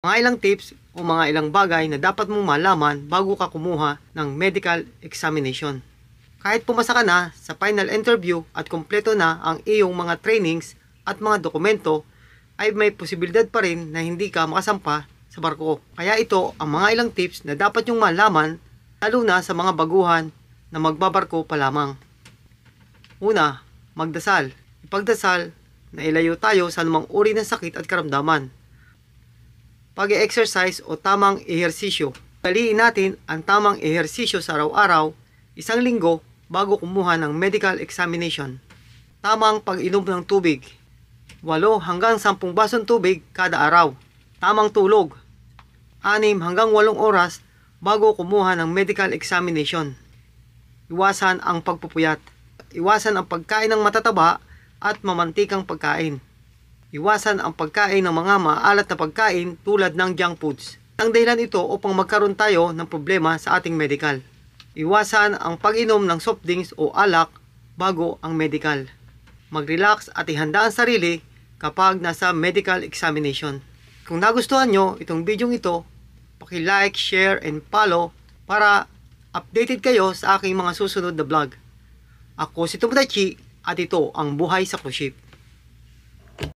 Mga ilang tips o mga ilang bagay na dapat mong malaman bago ka kumuha ng medical examination. Kahit pumasa ka na sa final interview at kumpleto na ang iyong mga trainings at mga dokumento, ay may posibilidad pa rin na hindi ka makasampa sa barko. Kaya ito ang mga ilang tips na dapat nyong malaman, lalo na sa mga baguhan na magbabarko pa lamang. Una, magdasal. Ipagdasal na ilayo tayo sa anumang uri ng sakit at karamdaman. Pag-exercise o tamang ehersisyo. Taliin natin ang tamang ehersisyo sa araw-araw, isang linggo bago kumuha ng medical examination. Tamang pag-inom ng tubig. 8 hanggang 10 basong tubig kada araw. Tamang tulog. 6 hanggang 8 oras bago kumuha ng medical examination. Iwasan ang pagpupuyat. Iwasan ang pagkain ng matataba at mamantikang pagkain. Iwasan ang pagkain ng mga maalat na pagkain tulad ng junk foods. Ang dahilan ito upang magkaroon tayo ng problema sa ating medical. Iwasan ang pag-inom ng soft drinks o alak bago ang medical. Mag-relax at ihanda ang sarili kapag nasa medical examination. Kung nagustuhan nyo itong video ito, paki-like, share, and follow para updated kayo sa aking mga susunod na vlog. Ako si Tomodachi at ito ang Buhay sa Cruise Ship.